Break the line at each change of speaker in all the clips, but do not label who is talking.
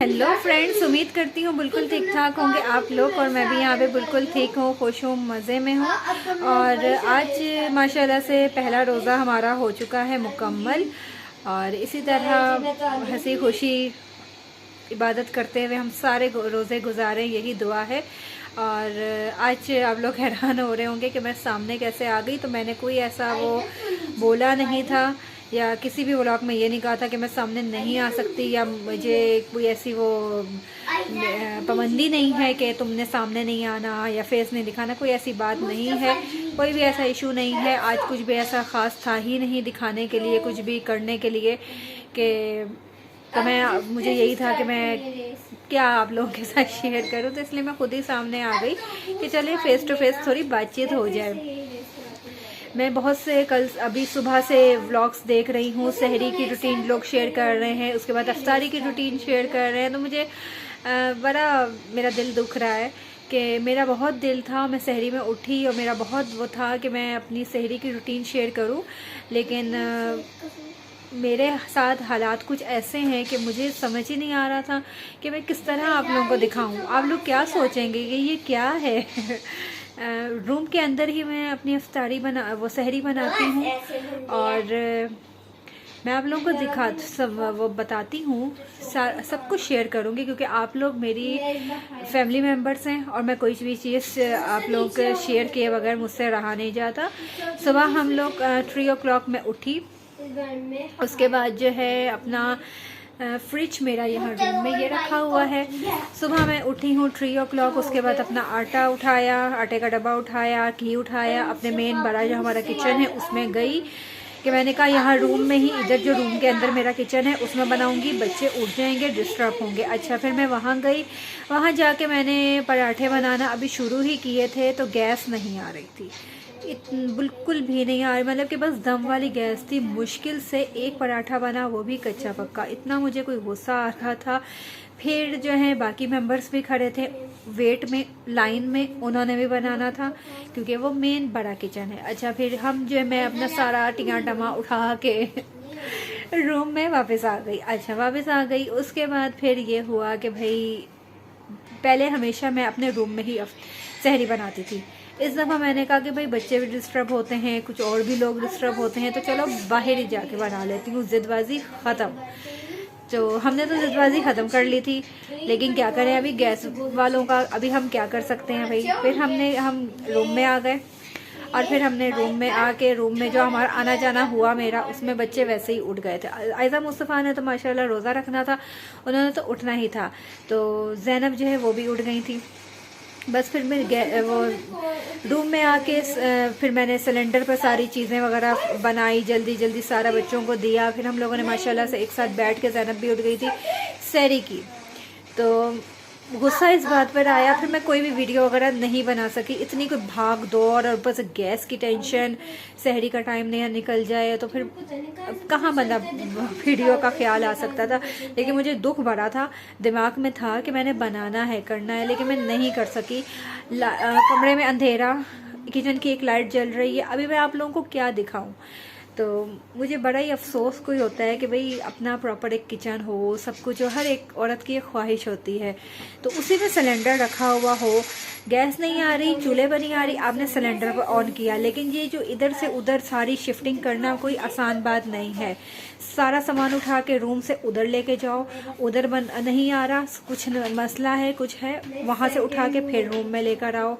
Hello friends, उम्मीद करती हूँ बिल्कुल ठीक ठाक होंगे आप लोग। और मैं भी यहाँ पे बिल्कुल ठीक हूँ, खुश हूँ, मज़े में हूँ। और आज माशाल्लाह से पहला रोज़ा हमारा हो चुका है मुकम्मल। और इसी तरह हंसी खुशी इबादत करते हुए हम सारे रोज़े गुजारें, यही दुआ है। और आज आप लोग हैरान हो रहे होंगे कि मैं सामने कैसे आ गई। तो मैंने कोई ऐसा वो बोला नहीं था, या किसी भी व्लॉग में ये नहीं कहा था कि मैं सामने नहीं आ सकती, या मुझे कोई ऐसी वो पाबंदी नहीं है कि तुमने सामने नहीं आना या फेस नहीं दिखाना। कोई ऐसी बात नहीं है, कोई भी ऐसा इशू नहीं है। आज कुछ भी ऐसा ख़ास था ही नहीं दिखाने के लिए, कुछ भी करने के लिए कि तो मुझे यही था कि मैं क्या आप लोगों के साथ शेयर करूं। तो इसलिए मैं खुद ही सामने आ गई कि चलिए फेस टू फेस थोड़ी बातचीत हो जाए। मैं बहुत से कल अभी सुबह से व्लॉग्स देख रही हूँ, सहरी की रूटीन लोग शेयर कर रहे हैं, उसके बाद अफ्तारी की रूटीन शेयर कर रहे हैं। तो मुझे बड़ा मेरा दिल दुख रहा है कि मेरा बहुत दिल था, मैं सहरी में उठी और मेरा बहुत वो था कि मैं अपनी सहरी की रूटीन शेयर करूँ, लेकिन मेरे साथ हालात कुछ ऐसे हैं कि मुझे समझ ही नहीं आ रहा था कि मैं किस तरह आप लोगों को दिखाऊं। आप लोग क्या सोचेंगे कि ये क्या है। रूम के अंदर ही मैं अपनी अफ्तारी वो सहरी बनाती हूँ, और मैं आप लोगों को वो बताती हूँ, सब कुछ शेयर करूँगी, क्योंकि आप लोग मेरी फैमिली मेम्बर्स हैं और मैं कोई भी चीज़ आप लोग को शेयर किए बगैर मुझसे रहा नहीं जाता। सुबह हम लोग 3 o'clock में उठी, उसके बाद जो है अपना फ्रिज मेरा यहाँ रूम में ये रखा हुआ है। सुबह मैं उठी हूँ 3 o'clock, उसके बाद अपना आटा उठाया, आटे का डब्बा उठाया, घी उठाया, अपने मेन बड़ा जो हमारा किचन है उसमें गई कि मैंने कहा यहाँ रूम में ही, इधर जो रूम के अंदर मेरा किचन है उसमें बनाऊंगी, बच्चे उठ जाएंगे, डिस्टर्ब होंगे। अच्छा, फिर मैं वहाँ गई, वहाँ जाके मैंने पराठे बनाना अभी शुरू ही किए थे, तो गैस नहीं आ रही थी, बिल्कुल भी नहीं आ रही, मतलब कि बस दम वाली गैस थी। मुश्किल से एक पराठा बना, वो भी कच्चा पक्का। इतना मुझे कोई गुस्सा आ रहा था। फिर जो है बाकी मेंबर्स भी खड़े थे वेट में, लाइन में, उन्होंने भी बनाना था क्योंकि वो मेन बड़ा किचन है। अच्छा, फिर हम जो है मैं अपना सारा टिया टमा उठा के रूम में वापस आ गई। अच्छा, वापस आ गई, उसके बाद फिर ये हुआ कि भाई पहले हमेशा मैं अपने रूम में ही सहरी बनाती थी। इस दफ़ा मैंने कहा कि भाई बच्चे भी डिस्टर्ब होते हैं, कुछ और भी लोग डिस्टर्ब होते हैं, तो चलो बाहर ही जाके बना लेती हूँ। ज़िदबाजी ख़त्म। तो हमने तो ज़िदबाजी ख़त्म कर ली थी, लेकिन क्या करें, अभी गैस वालों का अभी हम क्या कर सकते हैं भाई। फिर हम रूम में आ गए, और फिर हमने रूम में आके, रूम में जो हमारा आना जाना हुआ मेरा, उसमें बच्चे वैसे ही उठ गए थे। आयज़ा मुस्तफ़ा ने तो माशाल्लाह रोज़ा रखना था, उन्होंने तो उठना ही था, तो ज़ैनब जो है वो भी उठ गई थी। बस फिर मैं वो रूम में आके फिर मैंने सिलेंडर पर सारी चीज़ें वगैरह बनाई, जल्दी जल्दी सारा बच्चों को दिया। फिर हम लोगों ने माशाल्लाह से एक साथ बैठ के, ज़ैनब भी उठ गई थी, सहरी की। तो गुस्सा इस बात पर आया, फिर मैं कोई भी वीडियो वगैरह नहीं बना सकी, इतनी कोई भाग दौड़, और ऊपर से गैस की टेंशन, सहरी का टाइम नहीं निकल जाए तो फिर कहाँ बंदा वीडियो का ख्याल आ सकता था। लेकिन मुझे दुख बड़ा था, दिमाग में था कि मैंने बनाना है, करना है, लेकिन मैं नहीं कर सकी। कमरे में अंधेरा, किचन की एक लाइट जल रही है, अभी मैं आप लोगों को क्या दिखाऊं। तो मुझे बड़ा ही अफसोस कोई होता है कि भाई अपना प्रॉपर एक किचन हो, सब कुछ हो, हर एक औरत की एक ख्वाहिश होती है। तो उसी में सिलेंडर रखा हुआ हो, गैस नहीं आ रही, चूल्हे पर नहीं आ रही, आपने सिलेंडर पर ऑन किया, लेकिन ये जो इधर से उधर सारी शिफ्टिंग करना कोई आसान बात नहीं है। सारा सामान उठा के रूम से उधर लेके जाओ, उधर नहीं आ रहा, कुछ मसला है, कुछ है, वहाँ से उठा के फिर रूम में लेकर आओ,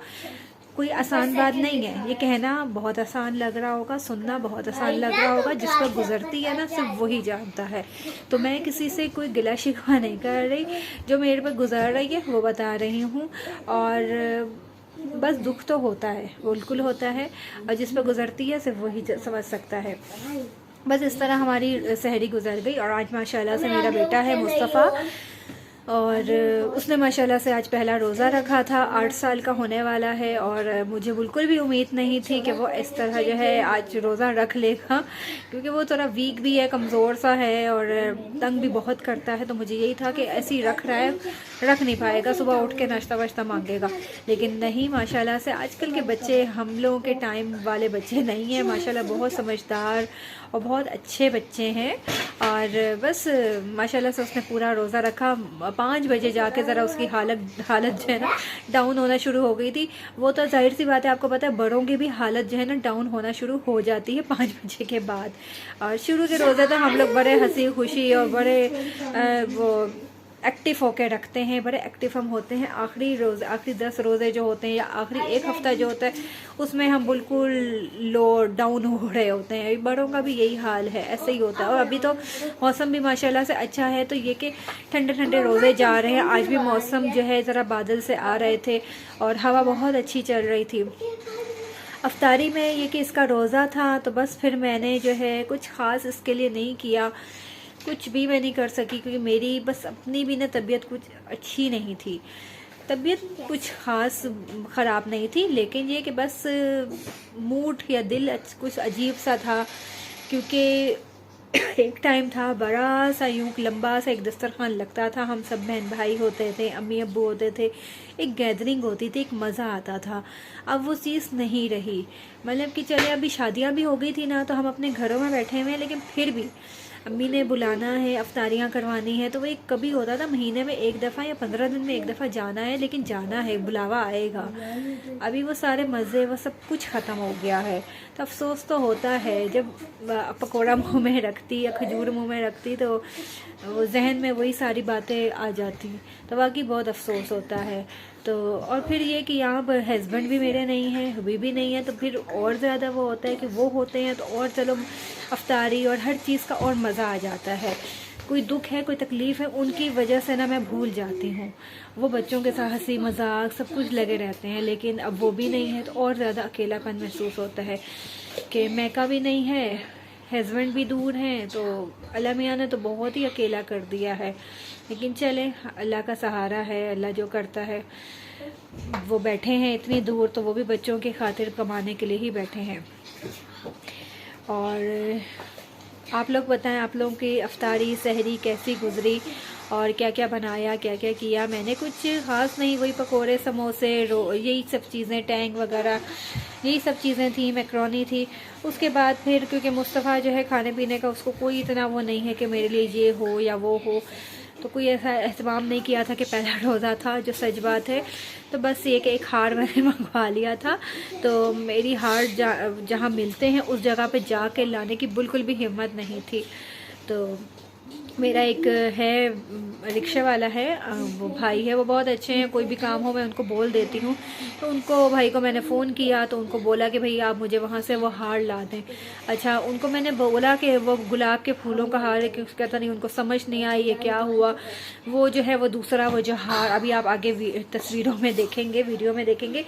कोई आसान बात नहीं है। ये कहना बहुत आसान लग रहा होगा, सुनना बहुत आसान लग रहा होगा, जिस पर गुजरती है ना सिर्फ वही जानता है। तो मैं किसी से कोई गिला शिकवा नहीं कर रही, जो मेरे पर गुजर रही है वो बता रही हूँ। और बस दुख तो होता है, बिल्कुल होता है, और जिस पर गुजरती है सिर्फ वही समझ सकता है। बस इस तरह हमारी सहरी गुजर गई। और आज माशाल्लाह से मेरा बेटा है मुस्तफ़ा, और उसने माशाल्लाह से आज पहला रोज़ा रखा था, 8 साल का होने वाला है। और मुझे बिल्कुल भी उम्मीद नहीं थी कि वो इस तरह जो है आज रोज़ा रख लेगा, क्योंकि वो थोड़ा वीक भी है, कमज़ोर सा है, और तंग भी बहुत करता है। तो मुझे यही था कि ऐसे ही रख रहा है, रख नहीं पाएगा, सुबह उठ के नाश्ता वाश्ता मांगेगा। लेकिन नहीं, माशाल्लाह से आजकल के बच्चे हम लोगों के टाइम वाले बच्चे नहीं हैं, माशाल्लाह बहुत समझदार और बहुत अच्छे बच्चे हैं। और बस माशाल्लाह से उसने पूरा रोज़ा रखा, 5 बजे जाके ज़रा उसकी हालत जो है ना डाउन होना शुरू हो गई थी। वो तो जाहिर सी बात है, आपको पता है बड़ों की भी हालत जो है ना डाउन होना शुरू हो जाती है 5 बजे के बाद। और शुरू के रोज़े तो हम लोग बड़े हंसी खुशी और बड़े वो एक्टिव होकर रखते हैं, बड़े एक्टिव हम होते हैं। आखिरी 10 रोज़े जो होते हैं या आखिरी एक हफ़्ता जो होता है उसमें हम बिल्कुल लो डाउन हो रहे होते हैं। बड़ों का भी यही हाल है, ऐसे ही होता है। और अभी तो मौसम भी माशाल्लाह से अच्छा है, तो ये कि ठंडे ठंडे रोज़े जा रहे हैं। आज भी मौसम जो है ज़रा बादल से आ रहे थे और हवा बहुत अच्छी चल रही थी। अफ्तारी में ये कि इसका रोज़ा था, तो बस फिर मैंने जो है कुछ ख़ास इसके लिए नहीं किया, कुछ भी मैं नहीं कर सकी, क्योंकि मेरी बस अपनी भी ना तबीयत कुछ अच्छी नहीं थी। तबीयत कुछ ख़ास ख़राब नहीं थी, लेकिन ये कि बस मूड या दिल कुछ अजीब सा था। क्योंकि एक टाइम था बड़ा सा यूं लंबा सा एक दस्तरखान लगता था, हम सब बहन भाई होते थे, अम्मी अब्बू होते थे, एक गैदरिंग होती थी, एक मज़ा आता था। अब वो चीज़ नहीं रही। मतलब कि चले अभी शादियां भी हो गई थी ना, तो हम अपने घरों में बैठे हुए हैं, लेकिन फिर भी अम्मी ने बुलाना है, अफ्तारियाँ करवानी है, तो वो एक कभी होता था महीने में एक दफ़ा या 15 दिन में एक दफ़ा जाना है, लेकिन जाना है, बुलावा आएगा। अभी वो सारे मज़े वो सब कुछ ख़त्म हो गया है। तो अफसोस तो होता है, जब पकौड़ा मुंह में रखती या खजूर मुंह में रखती तो वो जहन में वही सारी बातें आ जाती, तो वाकई बहुत अफसोस होता है। तो और फिर ये कि यहाँ पर हस्बैंड भी मेरे नहीं हैं, हबीबी भी नहीं है, तो फिर और ज़्यादा वो होता है कि वो होते हैं तो और चलो अफ्तारी और हर चीज़ का और मज़ा आ जाता है। कोई दुख है, कोई तकलीफ़ है, उनकी वजह से ना मैं भूल जाती हूँ। वो बच्चों के साथ हंसी मजाक सब कुछ लगे रहते हैं, लेकिन अब वो भी नहीं है, तो और ज़्यादा अकेलापन महसूस होता है कि मैका भी नहीं है, हस्बैंड भी दूर हैं, तो अल्लाह मियाँ ने तो बहुत ही अकेला कर दिया है। लेकिन चले, अल्लाह का सहारा है, अल्लाह जो करता है। वो बैठे हैं इतनी दूर, तो वो भी बच्चों की खातिर कमाने के लिए ही बैठे हैं। और आप लोग बताएं, आप लोगों की अफ्तारी सहरी कैसी गुजरी और क्या क्या बनाया, क्या क्या किया। मैंने कुछ ख़ास नहीं, वही पकोड़े समोसे यही सब चीज़ें, टैंग वगैरह यही सब चीज़ें थी, मैक्रोनी थी। उसके बाद फिर क्योंकि मुस्तफ़ा जो है खाने पीने का उसको कोई इतना वो नहीं है कि मेरे लिए ये हो या वो हो, तो कोई ऐसा एहतमाम नहीं किया था कि पहला रोज़ा था, जो सच बात है। तो बस ये कि एक हार मैंने मंगवा लिया था, तो मेरी हार जहाँ मिलते हैं उस जगह पे जाके लाने की बिल्कुल भी हिम्मत नहीं थी। तो मेरा एक है रिक्शे वाला है, वो भाई है, वो बहुत अच्छे हैं, कोई भी काम हो मैं उनको बोल देती हूँ। तो उनको भाई को मैंने फ़ोन किया, तो उनको बोला कि भाई आप मुझे वहाँ से वो हार ला दें। अच्छा, उनको मैंने बोला कि वो गुलाब के फूलों का हार है, कि कहता नहीं, उनको समझ नहीं आई ये क्या हुआ। वो जो है वो दूसरा वो जो हार अभी आप आगे तस्वीरों में देखेंगे, वीडियो में देखेंगे,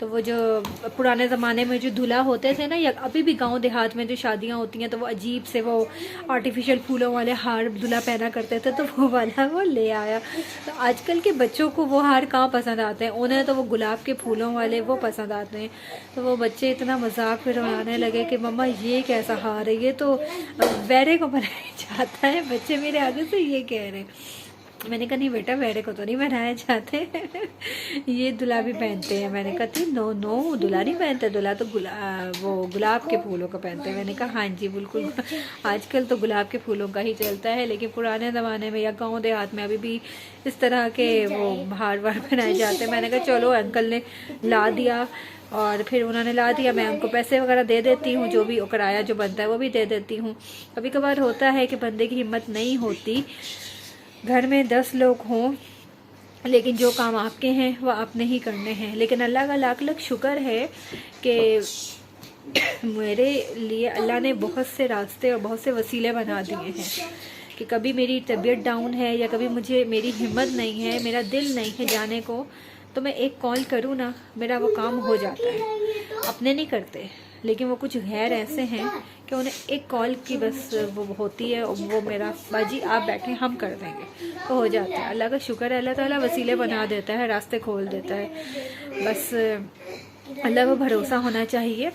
तो वो जो पुराने ज़माने में जो दूल्हा होते थे ना, या अभी भी गांव देहात में जो शादियां होती हैं, तो वो अजीब से वो आर्टिफिशियल फूलों वाले हार दूल्हा पहना करते थे, तो वो वाला वो ले आया। तो आजकल के बच्चों को वो हार कहाँ पसंद आते हैं, उन्हें तो वो गुलाब के फूलों वाले वो पसंद आते हैं। तो वो बच्चे इतना मजाक फिर उड़ाने लगे कि मम्मा ये कैसा हार है, ये तो बैरे को बनाया जाता है। बच्चे मेरे आगे से ये कह रहे हैं। मैंने कहा नहीं बेटा, बैरे को तो नहीं बनाया जाते ये दूल्हा भी पहनते हैं। मैंने कहा थी नो नो, दूल्हा नहीं पहनते, दूल्हा तो वो गुलाब के फूलों का पहनते हैं। मैंने कहा हाँ जी बिल्कुल, आजकल तो गुलाब के फूलों का ही चलता है, लेकिन पुराने ज़माने में या गांव देहात में अभी भी इस तरह के वो हार वार पहनाए जाते हैं। मैंने कहा चलो, अंकल ने ला दिया और फिर उन्होंने ला दिया, मैं उनको पैसे वगैरह दे देती हूँ, जो भी किराया जो बनता है वो भी दे देती हूँ। कभी कभार होता है कि बंदे की हिम्मत नहीं होती, घर में 10 लोग हों, लेकिन जो काम आपके हैं वो आपने ही करने हैं। लेकिन अल्लाह का लाख लाख शुक्र है कि मेरे लिए अल्लाह ने बहुत से रास्ते और बहुत से वसीले बना दिए हैं कि कभी मेरी तबीयत डाउन है या कभी मेरी हिम्मत नहीं है, मेरा दिल नहीं है जाने को, तो मैं एक कॉल करूँ ना, मेरा वो काम हो जाता है। अपने नहीं करते, लेकिन वो कुछ गैर ऐसे हैं कि उन्हें एक कॉल की बस वो होती है, और वो मेरा बाजी आप बैठे हम कर देंगे, तो हो जाता है। अल्लाह का शुक्र है, अल्लाह ताला वसीले बना देता है, रास्ते खोल देता है। बस अल्लाह को भरोसा होना चाहिए।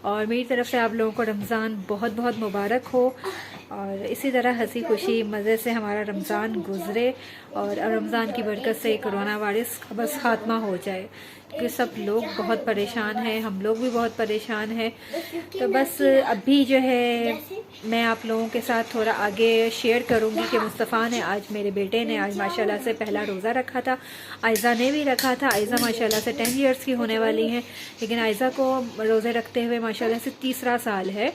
और मेरी तरफ से आप लोगों को रमज़ान बहुत बहुत मुबारक हो। और इसी तरह हंसी खुशी मज़े से हमारा रमज़ान गुज़रे और रमज़ान की बरकत से कोरोना वायरस का बस खात्मा हो जाए, क्योंकि सब लोग बहुत परेशान हैं, हम लोग भी बहुत परेशान हैं। तो बस अभी जो है मैं आप लोगों के साथ थोड़ा आगे शेयर करूंगी कि मुस्तफ़ा ने आज, मेरे बेटे ने आज माशाल्लाह से पहला रोज़ा रखा था, आयज़ा ने भी रखा था। आयज़ा माशाल्लाह से 10 इयर्स की होने वाली हैं, लेकिन आयज़ा को रोज़े रखते हुए माशाल्लाह से तीसरा साल है।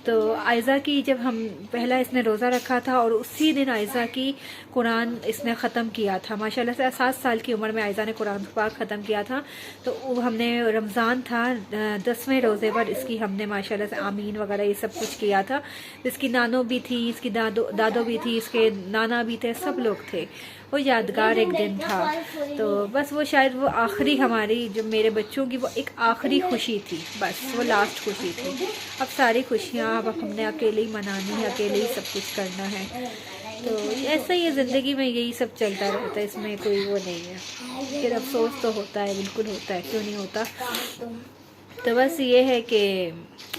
तो आयज़ा की जब हम पहला इसने रोज़ा रखा था और उसी दिन आयज़ा की कुरान इसने ख़त्म किया था। माशाल्लाह से 7 साल की उम्र में आयज़ा ने कुरान पाक ख़त्म किया था। तो हमने रमज़ान था 10वें रोज़े पर इसकी हमने माशाल्लाह से आमीन वगैरह ये सब कुछ किया था। इसकी नानो भी थी, इसकी दादो भी थी, इसके नाना भी थे, सब लोग थे। वो यादगार एक दिन था। तो बस वो शायद वो आखिरी हमारी, जो मेरे बच्चों की वो एक आखिरी खुशी थी, बस वो लास्ट खुशी थी। अब सारी खुशियाँ अब हमने अकेले ही मनानी है, अकेले ही सब कुछ करना है। तो ऐसा ही है ज़िंदगी में, यही सब चलता रहता है, इसमें कोई वो नहीं है। फिर अफसोस तो होता है, बिल्कुल होता है, क्यों नहीं होता। तो बस ये है कि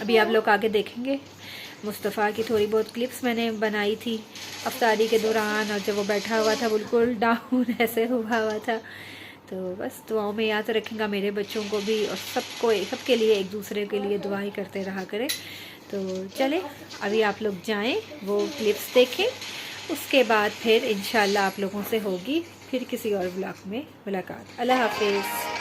अभी आप लोग आगे देखेंगे मुस्तफ़ा की थोड़ी बहुत क्लिप्स मैंने बनाई थी अफ्तारी के दौरान, और जब वो बैठा हुआ था बिल्कुल डाउन ऐसे हुआ था। तो बस दुआओं में याद रखेंगे मेरे बच्चों को भी, और सबके लिए, एक दूसरे के लिए दुआ ही करते रहा करें। तो चले अभी आप लोग जाएं, वो क्लिप्स देखें, उसके बाद फिर इंशाल्लाह आप लोगों से होगी फिर किसी और व्लॉग में मुलाकात। अल्लाह हाफिज़।